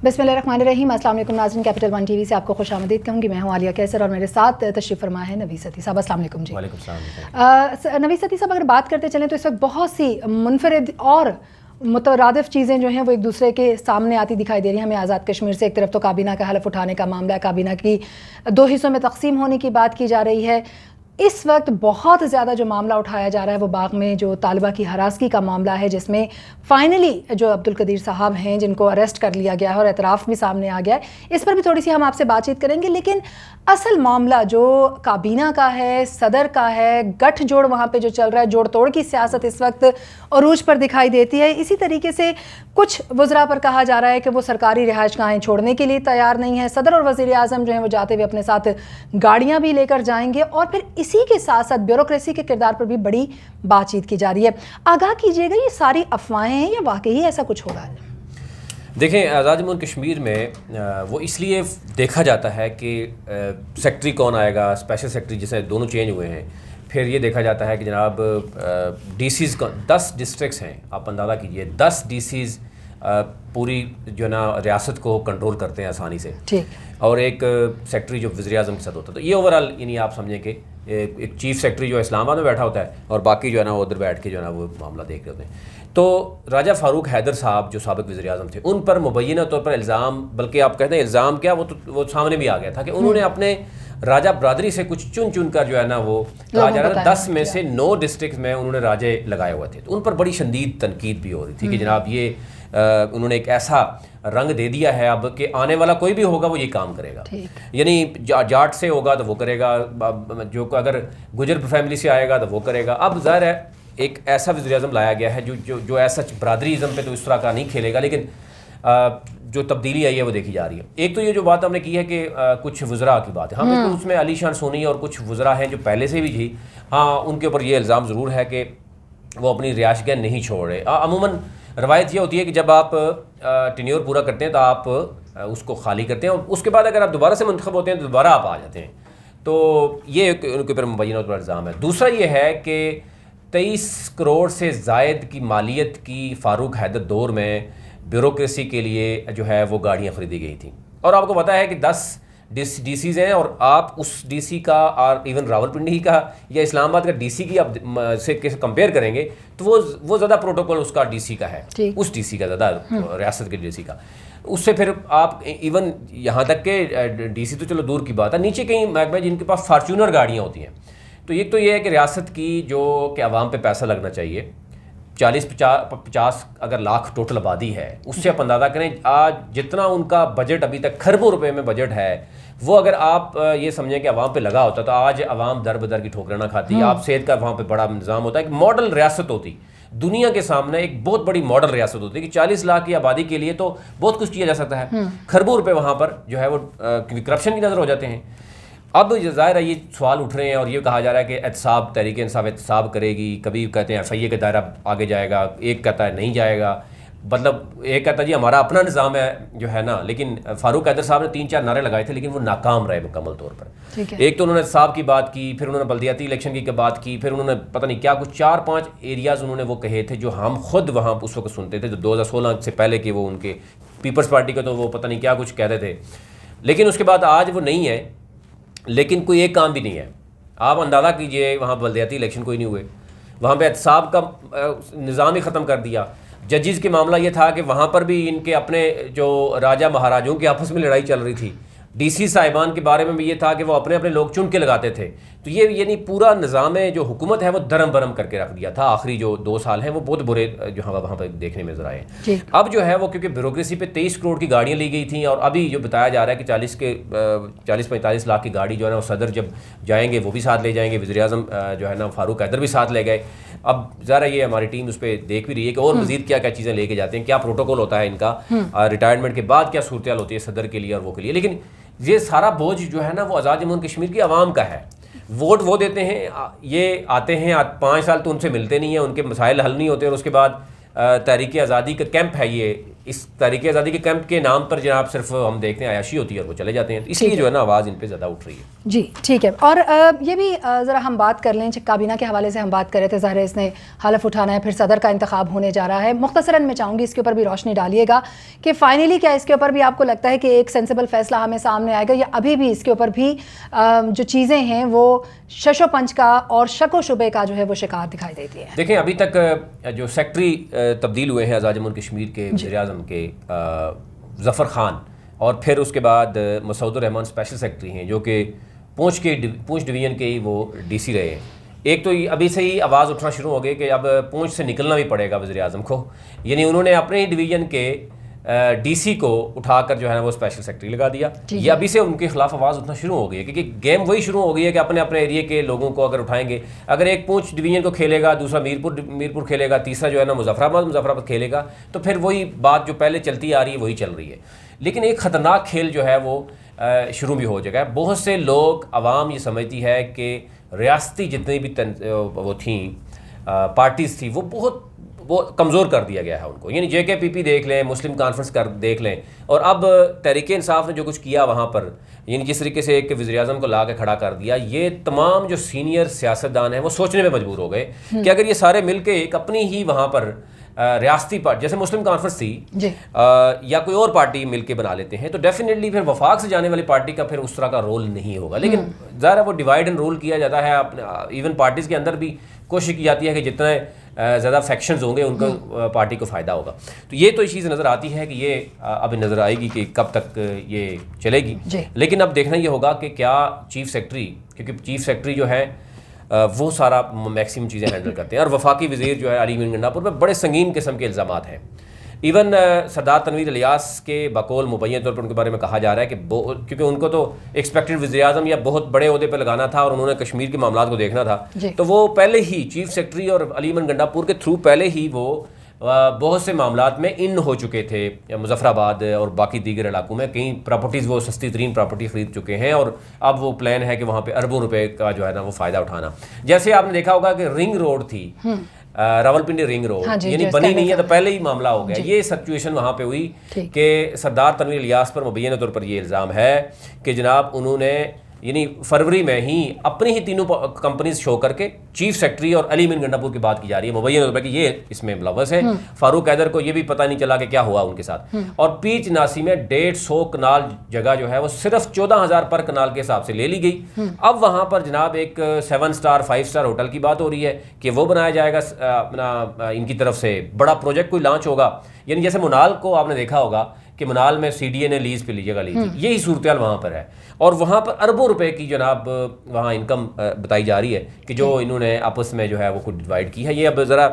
बिस्मिल्लाहिर्रहमानिर्रहीम। अस्सलाम वालेकुम नाज़रीन, कैपिटल वन टीवी से आपको खुशामदीद कहूँगी। मैं हूँ आलिया कैसर और मेरे साथ तशरीफ़ फरमा है नवीस सती साहब। अस्सलाम वालेकुम जी। वालेकुम सलाम। नवीस सती साहब, अगर बात करते चलें तो इस वक्त बहुत सी मुनफरिद और मुतरादिफ चीज़ें जो हैं वो एक दूसरे के सामने आती दिखाई दे रही हैं हमें। आज़ाद कश्मीर से एक तरफ तो काबीना का हलफ उठाने का मामला है, काबीना की दो हिस्सों में तकसीम होने की बात की जा रही है। इस वक्त बहुत ज़्यादा जो मामला उठाया जा रहा है वो बाग में जो तालिबा की हरासगी का मामला है, जिसमें फ़ाइनली जो अब्दुल कदीर साहब हैं जिनको अरेस्ट कर लिया गया है और एतराफ़ भी सामने आ गया है, इस पर भी थोड़ी सी हम आपसे बातचीत करेंगे। लेकिन असल मामला जो काबीना का है, सदर का है, गठजोड़ वहाँ पे जो चल रहा है, जोड़ तोड़ की सियासत इस वक्त अरूज पर दिखाई देती है। इसी तरीके से कुछ वज़रा पर कहा जा रहा है कि वो सरकारी रिहाइशगाहें छोड़ने के लिए तैयार नहीं है। सदर और वज़ीर आज़म जो हैं वो जाते हुए अपने साथ गाड़ियाँ भी लेकर जाएंगे और फिर इसी के साथ साथ ब्यूरोक्रेसी के किरदार पर भी बड़ी बातचीत की जा रही है। आगाह कीजिएगा, ये सारी अफवाहें हैं या वाकई ऐसा कुछ हो रहा है? देखें, आज़ाद जम्मू कश्मीर में वो इसलिए देखा जाता है कि सेक्रेटरी कौन आएगा, स्पेशल सेक्रेटरी जैसे दोनों चेंज हुए हैं। फिर ये देखा जाता है कि जनाब डीसीज़ 10 डिस्ट्रिक्ट्स हैं, आप अंदाज़ा कीजिए 10 डीसीज़ पूरी जो है ना रियासत को कंट्रोल करते हैं आसानी से। ठीक। और एक सेक्रेटरी जो वज़ीर आज़म के साथ होता है, तो ये ओवरऑल यानी आप समझें कि एक चीफ सेक्रेटरी जो इस्लामाबाद में बैठा होता है और बाकी जो है ना वो उधर बैठ के जो है ना वो मामला देख रहे होते हैं। तो राजा फ़ारूक हैदर साहब जो साबिक़ वज़ीर आज़म थे, उन पर मुबैना तौर पर इल्ज़ाम, बल्कि आप कहते हैं इल्ज़ाम क्या, वो सामने भी आ गया था कि उन्होंने अपने राजा बरादरी से कुछ चुन चुन कर जो है ना वो कहा जा रहा था 10 में से 9 डिस्ट्रिक्ट में उन्होंने राजे लगाए हुए थे। तो उन पर बड़ी शदीद तनकीद भी हो रही थी कि जनाब ये उन्होंने एक ऐसा रंग दे दिया है अब कि आने वाला कोई भी होगा वो ये काम करेगा। यानी जाट से होगा तो वो करेगा, जो अगर गुजर फैमिली से आएगा तो वो करेगा। अब ज़ाहिर है एक ऐसा वज़ीर आज़म लाया गया है जो ऐसा बरादरीज़म पे तो इस तरह का नहीं खेलेगा, लेकिन जो तब्दीली आई है वो देखी जा रही है। एक तो ये जो बात हमने की है कि कुछ वज़रा की बात है, हाँ बिल्कुल, उसमें अली शान सोनी और कुछ वज़रा हैं जो पहले से भी थी, हाँ उनके ऊपर ये इल्ज़ाम ज़रूर है कि वो अपनी रिहाइशगाह नहीं छोड़ रहे। अमूमन रवायत ये होती है कि जब आप टेन्योर पूरा करते हैं तो आप उसको खाली करते हैं और उसके बाद अगर आप दोबारा से मुंतखब होते हैं तो दोबारा आप आ जाते हैं। तो ये उनके ऊपर मुबैना तौर पर इल्ज़ाम है। दूसरा ये है कि 23 करोड़ से ज़ायद की मालियत की फ़ारूक हैदर दौर में ब्यूरोक्रेसी के लिए जो है वो गाड़ियाँ ख़रीदी गई थी। और आपको पता है कि 10 डीसीज़ हैं और आप उस डीसी का और इवन रावलपिंडी का या इस्लामाबाद का डीसी की आप से कंपेयर करेंगे तो वो ज़्यादा प्रोटोकॉल उसका डीसी का है, उस डीसी का ज़्यादा रियासत के डीसी का। उससे फिर आप इवन यहाँ तक के डीसी तो चलो दूर की बात है, नीचे कहीं महकमे जिनके पास फार्चूनर गाड़ियाँ होती हैं। तो एक तो ये है कि रियासत की जो कि आवाम पे पैसा लगना चाहिए, 40-50 अगर लाख टोटल आबादी है, उससे आप अंदाज़ा करें आज जितना उनका बजट अभी तक खरबों रुपए में बजट है, वो अगर आप ये समझें कि आवाम पे लगा होता तो आज आवाम दर बदर की ठोकरें ना खाती। आप सेहत का वहाँ पे बड़ा निज़ाम होता है, एक मॉडल रियासत होती, दुनिया के सामने एक बहुत बड़ी मॉडल रियासत होती है कि 40 लाख की आबादी के लिए तो बहुत कुछ किया जा सकता है। खरबों रुपये वहाँ पर जो है वो करप्शन की नज़र हो जाते हैं। अब ज़ाहिर है ये सवाल उठ रहे हैं और ये कहा जा रहा है कि एहतसाब, तहरीक इंसाफ एहतसाब करेगी, कभी कहते हैं FIA का दायरा आगे जाएगा, एक कहता है नहीं जाएगा, मतलब एक कहता है जी हमारा अपना निज़ाम है जो है ना। लेकिन फ़ारूक हैदर साहब ने 3-4 नारे लगाए थे लेकिन वो नाकाम रहे मुकम्मल तौर पर। एक तो उन्होंने साहब की बात की, फिर उन्होंने बल्दियाती इलेक्शन की बात की, फिर उन्होंने पता नहीं क्या कुछ 4-5 एरियाज़ उन्होंने वो कहे थे जो हम खुद वहाँ उस वक्त सुनते थे, जो 2016 से पहले के वो उनके पीपल्स पार्टी का तो वो पता नहीं क्या कुछ कहते थे। लेकिन उसके बाद आज वो नहीं है, लेकिन कोई एक काम भी नहीं है। आप अंदाज़ा कीजिए वहाँ बल्दियाती इलेक्शन कोई नहीं हुए, वहाँ पे एहतसाब का निज़ाम ही ख़त्म कर दिया। जजेस के मामला ये था कि वहाँ पर भी इनके अपने जो राजा महाराजों की आपस में लड़ाई चल रही थी। डीसी साहिबान के बारे में भी ये था कि वो अपने अपने लोग चुन के लगाते थे। तो ये यानी पूरा निज़ाम जो हुकूमत है वो दरम बरम करके रख दिया था। आखिरी जो 2 साल हैं वो बहुत बुरे जो वहाँ पर देखने में नजर आए। अब जो है वो क्योंकि ब्यूरोक्रेसी पे 23 करोड़ की गाड़ियाँ ली गई थी और अभी जो बताया जा रहा है कि 40-45 लाख की गाड़ी जो है ना वो सदर जब जाएंगे वो भी साथ ले जाएंगे, वज़ीर आज़म जो है ना फ़ारूक हैदर भी साथ ले गए। अब ज़रा ये हमारी टीम उस पर देख भी रही है कि और मज़ीद क्या क्या चीज़ें लेके जाते हैं, क्या प्रोटोकॉल होता है इनका, रिटायरमेंट के बाद क्या सूरत हाल होती है सदर के लिए और वो के लिए। लेकिन ये सारा बोझ जो है ना वो आज़ाद जम्मू कश्मीर की आवाम का है। वोट वो देते हैं, ये आते हैं 5 साल तो उनसे मिलते नहीं हैं, उनके मसाइल हल नहीं होते और उसके बाद तहरीक आज़ादी का कैंप है ये इस तरीके आज़ादी के कैंप के नाम पर जनाब सिर्फ हम देखते हैं आयाशी होती है और वो चले जाते हैं, इसलिए जो है ना आवाज़ इन पे ज़्यादा उठ रही है। जी ठीक है। और ये भी ज़रा हम बात कर लें, काबीना के हवाले से हम बात कर रहे थे, ज़ाहिर है इसने हलफ उठाना है, फिर सदर का इंतखाब होने जा रहा है। मुख्तसरन मैं चाहूँगी इसके ऊपर भी रोशनी डालिएगा कि फाइनली क्या इसके ऊपर भी आपको लगता है कि एक सेंसिबल फैसला हमें सामने आएगा, या अभी भी इसके ऊपर भी जो चीज़ें हैं वो शशो पंच का और शको शुबे का जो है वो शिकार दिखाई देती है? देखें, अभी तक जो सेक्रेटरी तब्दील हुए हैं आज़ाद जम्मू कश्मीर के वज़ीर-ए-आज़म के ज़फ़र ख़ान, और फिर उसके बाद मसूद रहमान स्पेशल सेक्रेटरी हैं जो कि पूंछ डिवीज़न के ही वो डीसी रहे हैं। एक तो अभी से ही आवाज़ उठना शुरू हो गई कि अब पूंछ से निकलना भी पड़ेगा वज़ीर-ए-आज़म को, यानी उन्होंने अपने ही डिवीज़न के डीसी को उठाकर जो है ना वो स्पेशल सेक्रेटरी लगा दिया। ये अभी से उनके खिलाफ आवाज़ उठना शुरू हो गई है, क्योंकि गेम वही शुरू हो गई है कि अपने अपने एरिया के लोगों को अगर उठाएंगे, अगर एक पूंछ डिवीजन को खेलेगा, दूसरा मीरपुर खेलेगा, तीसरा जो है ना मुजफ्फराबाद खेलेगा, तो फिर वही बात जो पहले चलती आ रही है वही चल रही है। लेकिन एक ख़तरनाक खेल जो है वो शुरू भी हो जाएगा। बहुत से लोग, आवाम ये समझती है कि रियासती जितनी भी वो थी पार्टीज़ थी वो कमज़ोर कर दिया गया है उनको, यानी JKPP देख लें, मुस्लिम कॉन्फ्रेंस देख लें, और अब तहरीक इंसाफ ने जो कुछ किया वहाँ पर, यानी जिस तरीके से एक वज़ीर-ए-आज़म को ला के खड़ा कर दिया, ये तमाम जो सीनियर सियासतदान हैं वो सोचने में मजबूर हो गए कि अगर ये सारे मिल के एक अपनी ही वहाँ पर रियासती पार्टी जैसे मुस्लिम कॉन्फ्रेंस थी या कोई और पार्टी मिलके बना लेते हैं, तो डेफिनेटली फिर वफाक से जाने वाली पार्टी का फिर उस तरह का रोल नहीं होगा। लेकिन ज़ाहिर है वो डिवाइड एंड रूल किया जाता है, अपने इवन पार्टीज़ के अंदर भी कोशिश की जाती है कि जितने ज़्यादा फैक्शंस होंगे उनको पार्टी को फ़ायदा होगा। तो ये तो चीज़ नज़र आती है कि ये अब नज़र आएगी कि कब तक ये चलेगी। लेकिन अब देखना ये होगा कि क्या चीफ सेक्रेटरी, क्योंकि चीफ सेक्रेटरी जो है वो सारा मैक्सिमम चीज़ें हैंडल करते हैं, और वफाकी वज़ीर जो है अली मीर गंडापुर पर बड़े संगीन किस्म के इल्ज़ामात हैं। इवन सरदार तनवीर इलियास के बकौल मुबैयन तौर पर उनके बारे में कहा जा रहा है कि क्योंकि उनको तो एक्सपेक्टेड वज़ीर-ए-आज़म या बहुत बड़े ओहदे पर लगाना था और उन्होंने कश्मीर के मामलात को देखना था, तो वो पहले ही चीफ सेक्रेटरी और अली मीर गंडापुर के थ्रू पहले ही वो बहुत से मामलात में इन हो चुके थे। मुजफ्फराबाद और बाकी दीगर इलाकों में कई प्रॉपर्टीज़ वो सस्ती तरीन प्रॉपर्टी ख़रीद चुके हैं, और अब वो प्लान है कि वहाँ पे अरबों रुपए का जो है ना वो फ़ायदा उठाना। जैसे आपने देखा होगा कि रिंग रोड थी, रावलपिंडी रिंग रोड, यानी बनी नहीं है तो पहले ही मामला हो गया। ये सिचुएशन वहाँ पे हुई कि सरदार तनवीर इलियास पर मुबैयन तौर पर ये इल्ज़ाम है कि जनाब उन्होंने यानी फरवरी में ही अपनी ही तीनों कंपनीज शो करके चीफ सेक्रेटरी और अली मीर गंडापुर की बात की जा रही है मुबैयन तौर पर कि ये इसमें मुलव्वस है। फारूक हैदर को ये भी पता नहीं चला कि क्या हुआ उनके साथ। और पीच नासी में 150 कनाल जगह जो है वो सिर्फ 14,000 पर कनाल के हिसाब से ले ली गई। अब वहाँ पर जनाब एक 7 स्टार 5 स्टार होटल की बात हो रही है कि वो बनाया जाएगा, अपना इनकी तरफ से बड़ा प्रोजेक्ट कोई लॉन्च होगा। यानी जैसे मुनाल को आपने देखा होगा कि मुनाल में CDA ने लीज पे जगह ली थी, यही सूरत वहाँ पर है, और वहाँ पर अरबों रुपए की जनाब वहाँ इनकम बताई जा रही है कि जो इन्होंने आपस में जो है वो कुछ डिवाइड की है। ये अब ज़रा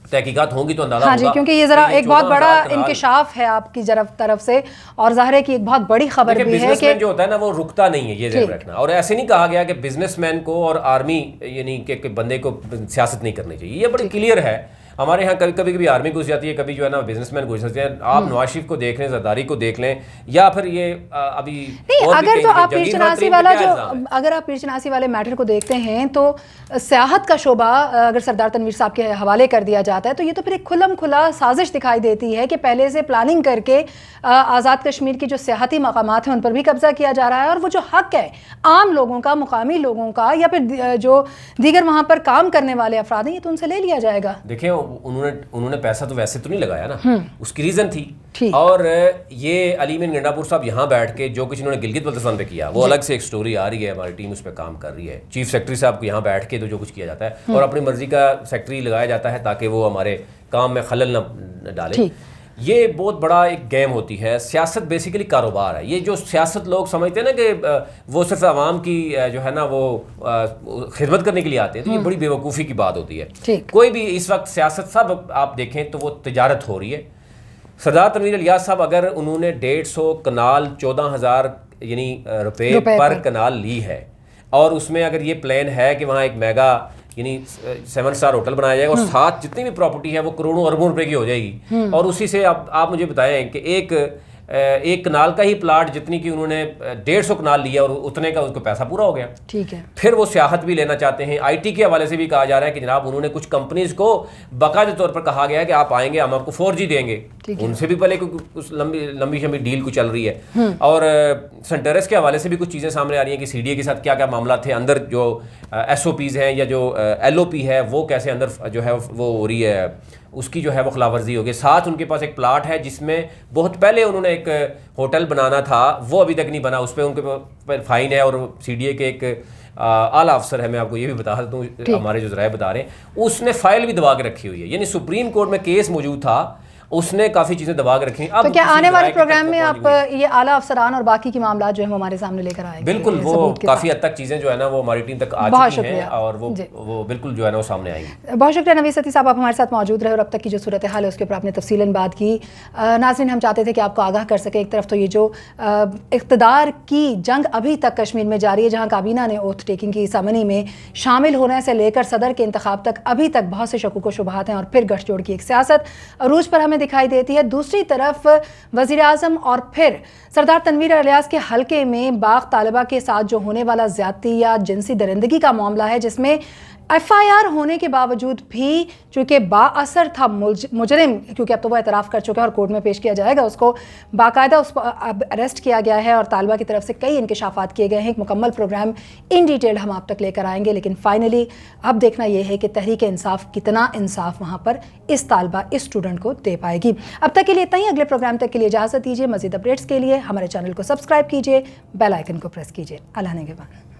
तहकीकात होंगी तो अंदाजा होगा। क्योंकि ये ज़रा एक बहुत बड़ा इंकिशाफ है आपकी तरफ से, और जाहिर है कि एक बहुत बड़ी खबर भी है कि जो होता है ना वो रुकता नहीं है, ये ध्यान रखना। और ऐसे नहीं कहा गया कि बिजनेसमैन को और आर्मी यानी कि बंदे को सियासत नहीं करनी चाहिए, ये बड़ी क्लियर है। हमारे यहाँ कभी आर्मी घुस जाती है, कभी जो है ना बिजनेसमैन घुस जाते हैं। आप नवाज शरीफ को देख लें, जरदारी को देख लें, या फिर ये अभी अगर तो आप पीरचनासी वाला जो अगर आप पीरचनासी वाले मैटर को देखते हैं तो सियाहत का शोबा अगर सरदार तनवीर साहब के हवाले कर दिया जाता है तो ये तो फिर एक खुल्लम खुला साजिश दिखाई देती है कि पहले से प्लानिंग करके आज़ाद कश्मीर की जो सियाहती मकामात हैं उन पर भी कब्जा किया जा रहा है, और वो जो हक है आम लोगों का, मुकामी लोगों का, या फिर जो दीगर वहाँ पर काम करने वाले अफराद हैं, ये तो उनसे ले लिया जाएगा। देखिए उन्होंने पैसा तो वैसे तो नहीं लगाया ना, उसकी रीजन थी। और ये अली मीर गंडापुर साहब यहाँ बैठ के जो कुछ इन्होंने गिलगित बल्तिस्तान पे किया वो अलग से एक स्टोरी आ रही है, हमारी टीम उस पर काम कर रही है। चीफ सेक्रेटरी साहब को यहाँ बैठ के तो जो कुछ किया जाता है और अपनी मर्जी का सेक्रेटरी लगाया जाता है ताकि वो हमारे काम में खलल न डाले, ये बहुत बड़ा एक गेम होती है। सियासत बेसिकली कारोबार है। ये जो सियासत लोग समझते हैं ना कि वो सिर्फ आवाम की जो है ना वो खिदमत करने के लिए आते हैं, तो ये बड़ी बेवकूफ़ी की बात होती है। कोई भी इस वक्त सियासत सब आप देखें तो वो तिजारत हो रही है। सरदार तनवीर इलियास साहब अगर उन्होंने 150 कनाल 14,000 यानी रुपए पर कनाल ली है, और उसमें अगर ये प्लान है कि वहाँ एक मेगा यानी 7 स्टार होटल बनाया जाएगा और साथ जितनी भी प्रॉपर्टी है वो करोड़ों अरबों रुपए की हो जाएगी, और उसी से आप मुझे बताएं कि एक कनाल का ही प्लाट जितनी की उन्होंने 150 कनाल लिया और उतने का उसको पैसा पूरा हो गया। ठीक है। फिर वो सियाहत भी लेना चाहते हैं। IT के हवाले से भी कहा जा रहा है कि जनाब उन्होंने कुछ कंपनीज को बाकायदे तौर पर कहा गया है कि आप आएंगे हम आपको 4G देंगे, उनसे भी पहले कुछ लंबी शंबी डील कुछ चल रही है। और सेंटरस के हवाले से भी कुछ चीज़ें सामने आ रही हैं कि सीडीए के साथ क्या क्या मामला थे, अंदर जो एसओपीज़ हैं या जो एलओपी है वो कैसे अंदर जो है वो हो रही है, उसकी जो है वो खिलाफवर्जी होगी। साथ उनके पास एक प्लाट है जिसमें बहुत पहले उन्होंने एक होटल बनाना था, वो अभी तक नहीं बना, उस पर उनके पर फाइन है। और सीडीए के एक आला अफसर है, मैं आपको ये भी बता दूँ, हमारे जो ज़राए बता रहे हैं, उसने फाइल भी दबा के रखी हुई है। यानी सुप्रीम कोर्ट में केस मौजूद था, उसने काफ़ी चीज़ें दबा के रखी। अब तो क्या आने वाले प्रोग्राम में आप ये आला अफसरान और बाकी की मामला जो है वो हमारे सामने लेकर आएंगे? बिल्कुल, वो काफ़ी हद तक चीज़ें जो है ना वो हमारी टीम तक आ चुकी हैं और वो बिल्कुल जो है ना वो सामने आएंगी। बहुत शुक्रिया नवीद सती साहब, आप हमारे साथ मौजूद रहे और अब तक की जो सूरत हाल है उसके ऊपर आपने तफसीलन बात की। नाज़रीन, हम चाहते थे कि आपको आगाह कर सके। एक तरफ तो ये जो इक़्तिदार की जंग अभी तक कश्मीर में जारी है, जहाँ काबीना ने ओथ टेकिंग की समनी में शामिल होने से लेकर सदर के इंतखाब तक अभी तक बहुत से शकूक व शुबहात हैं और फिर गठजोड़ की एक सियासत अरूज पर हमें दिखाई देती है। दूसरी तरफ वज़ीर आज़म और फिर सरदार तनवीर अलियास के हलके में बाग तालिबा के साथ जो होने वाला ज़्यादती या जिनसी दरिंदगी का मामला है, जिसमें एफआईआर होने के बावजूद भी चूँकि बाअसर था मुजरिम, क्योंकि अब तो वो एतराफ़ कर चुका है और कोर्ट में पेश किया जाएगा, उसको बाकायदा उसको अब अरेस्ट किया गया है और तालिबा की तरफ से कई इंकशाफात किए गए हैं। एक मुकम्मल प्रोग्राम इन डिटेल हम आप तक लेकर आएंगे, लेकिन फाइनली अब देखना यह है कि तहरीक इंसाफ कितना इंसाफ वहाँ पर इस तालिबा, इस स्टूडेंट को दे पाएगी। अब तक के लिए इतना ही। अगले प्रोग्राम तक के लिए इजाज़त दीजिए। मज़ीद अपडेट्स के लिए हमारे चैनल को सब्सक्राइब कीजिए, बेल आइकन को प्रेस कीजिए। अल्लाह निगहबान।